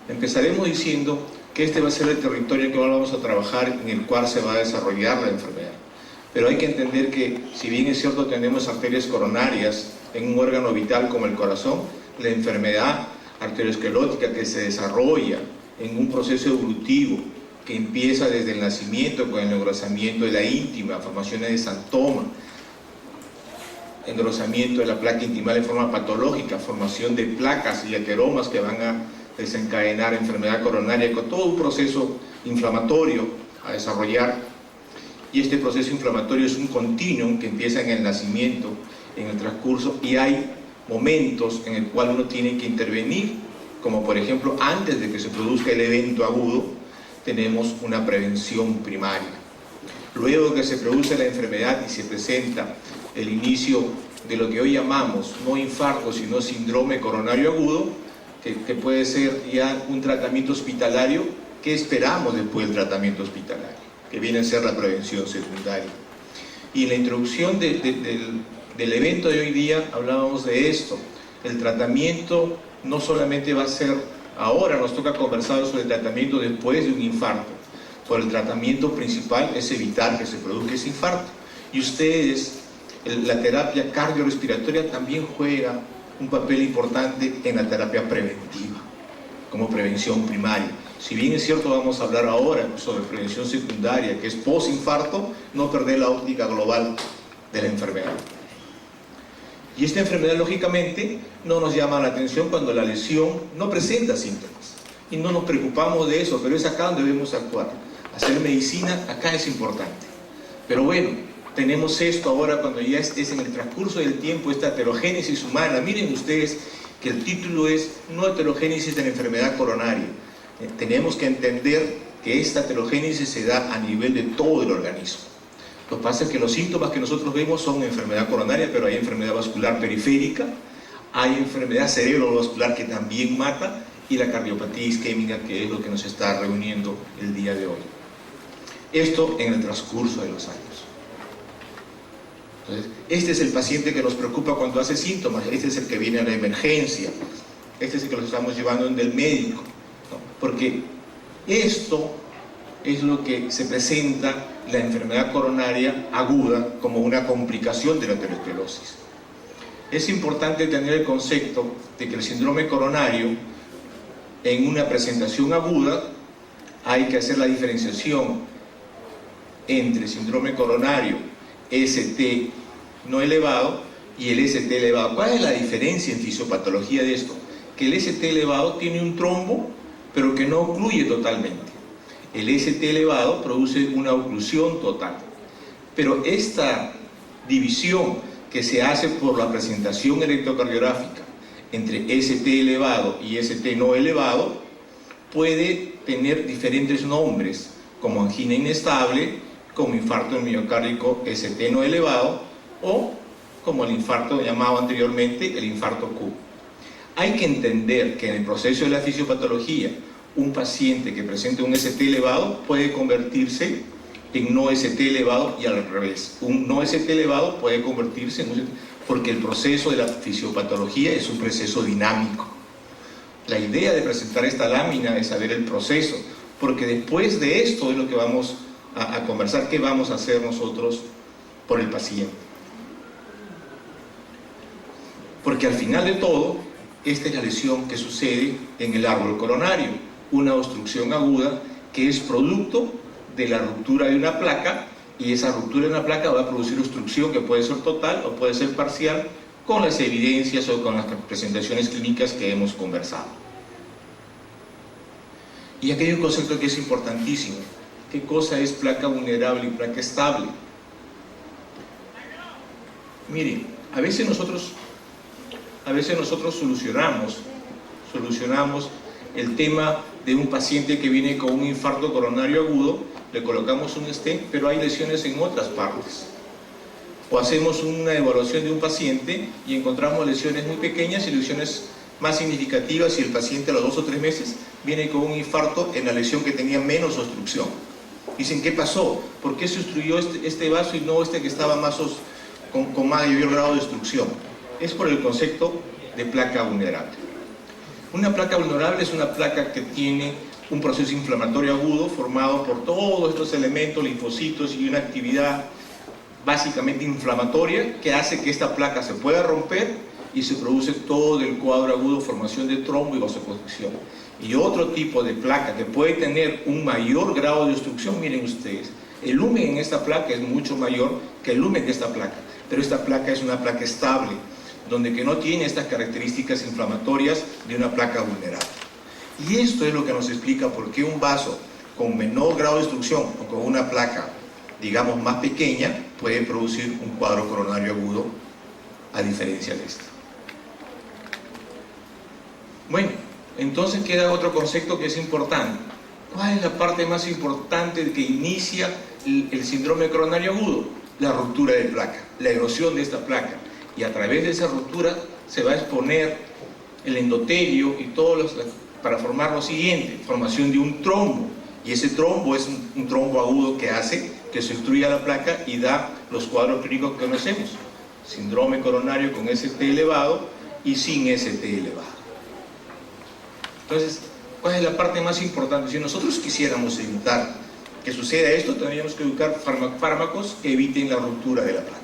Empezaremos diciendo que este va a ser el territorio que ahora vamos a trabajar, en el cual se va a desarrollar la enfermedad. Pero hay que entender que, si bien es cierto tenemos arterias coronarias en un órgano vital como el corazón, la enfermedad arteriosclerótica que se desarrolla en un proceso evolutivo que empieza desde el nacimiento con el engrosamiento de la íntima, formaciones de xantoma, engrosamiento de la placa intimal en forma patológica, formación de placas y ateromas que van a desencadenar enfermedad coronaria con todo un proceso inflamatorio a desarrollar. Y este proceso inflamatorio es un continuum que empieza en el nacimiento, en el transcurso, y hay momentos en el cual uno tiene que intervenir, como por ejemplo antes de que se produzca el evento agudo, tenemos una prevención primaria. Luego que se produce la enfermedad y se presenta el inicio de lo que hoy llamamos no infarto sino síndrome coronario agudo, que puede ser ya un tratamiento hospitalario. ¿Qué esperamos después del tratamiento hospitalario? Que viene a ser la prevención secundaria. Y en la introducción del evento de hoy día hablábamos de esto. El tratamiento no solamente va a ser, ahora nos toca conversar sobre el tratamiento después de un infarto, pero el tratamiento principal es evitar que se produzca ese infarto. Y ustedes, la terapia cardiorrespiratoria también juega un papel importante en la terapia preventiva, como prevención primaria. Si bien es cierto, vamos a hablar ahora sobre prevención secundaria, que es post-infarto, no perder la óptica global de la enfermedad. Y esta enfermedad, lógicamente, no nos llama la atención cuando la lesión no presenta síntomas. Y no nos preocupamos de eso, pero es acá donde debemos actuar. Hacer medicina acá es importante. Pero bueno, tenemos esto ahora cuando ya es en el transcurso del tiempo, esta heterogénesis humana. Miren ustedes que el título es no heterogénesis de la enfermedad coronaria. Tenemos que entender que esta heterogénesis se da a nivel de todo el organismo. Lo que pasa es que los síntomas que nosotros vemos son enfermedad coronaria, pero hay enfermedad vascular periférica, hay enfermedad cerebrovascular que también mata, y la cardiopatía isquémica, que es lo que nos está reuniendo el día de hoy. Esto en el transcurso de los años. Entonces, este es el paciente que nos preocupa cuando hace síntomas, este es el que viene a la emergencia, este es el que los estamos llevando en el médico, ¿no? Porque esto es lo que se presenta la enfermedad coronaria aguda como una complicación de la aterosclerosis. Es importante tener el concepto de que el síndrome coronario, en una presentación aguda, hay que hacer la diferenciación entre síndrome coronario ST no elevado y el ST elevado. ¿Cuál es la diferencia en fisiopatología de esto? Que el ST elevado tiene un trombo, pero que no ocluye totalmente. El ST elevado produce una oclusión total. Pero esta división que se hace por la presentación electrocardiográfica entre ST elevado y ST no elevado puede tener diferentes nombres, como angina inestable, como infarto miocárdico ST no elevado, o como el infarto llamado anteriormente el infarto Q. Hay que entender que en el proceso de la fisiopatología, un paciente que presente un ST elevado puede convertirse en no ST elevado y al revés. Un no ST elevado puede convertirse en un ST, porque el proceso de la fisiopatología es un proceso dinámico. La idea de presentar esta lámina es saber el proceso, porque después de esto es lo que vamos a conversar, qué vamos a hacer nosotros por el paciente. Porque al final de todo, esta es la lesión que sucede en el árbol coronario, una obstrucción aguda que es producto de la ruptura de una placa, y esa ruptura de una placa va a producir obstrucción que puede ser total o puede ser parcial, con las evidencias o con las presentaciones clínicas que hemos conversado. Y aquí hay un concepto que es importantísimo. ¿Qué cosa es placa vulnerable y placa estable? Miren, a veces nosotros solucionamos el tema de un paciente que viene con un infarto coronario agudo, le colocamos un stent, pero hay lesiones en otras partes. O hacemos una evaluación de un paciente y encontramos lesiones muy pequeñas y lesiones más significativas, y el paciente a los 2 o 3 meses viene con un infarto en la lesión que tenía menos obstrucción. Dicen, ¿qué pasó? ¿Por qué se obstruyó este vaso y no este que estaba más con mayor grado de obstrucción? Es por el concepto de placa vulnerable. Una placa vulnerable es una placa que tiene un proceso inflamatorio agudo formado por todos estos elementos, linfocitos y una actividad básicamente inflamatoria que hace que esta placa se pueda romper y se produce todo el cuadro agudo, formación de trombo y vasoconstricción. Y otro tipo de placa que puede tener un mayor grado de obstrucción, miren ustedes, el lumen en esta placa es mucho mayor que el lumen de esta placa, pero esta placa es una placa estable, donde que no tiene estas características inflamatorias de una placa vulnerable. Y esto es lo que nos explica por qué un vaso con menor grado de obstrucción o con una placa, digamos, más pequeña, puede producir un cuadro coronario agudo, a diferencia de este. Bueno, entonces queda otro concepto que es importante. ¿Cuál es la parte más importante que inicia el síndrome coronario agudo? La ruptura de placa, la erosión de esta placa. Y a través de esa ruptura se va a exponer el endotelio y para formar lo siguiente, formación de un trombo. Y ese trombo es un trombo agudo que hace que se obstruya la placa y da los cuadros clínicos que conocemos. Síndrome coronario con ST elevado y sin ST elevado. Entonces, ¿cuál es la parte más importante? Si nosotros quisiéramos evitar que suceda esto, tendríamos que buscar fármacos que eviten la ruptura de la placa.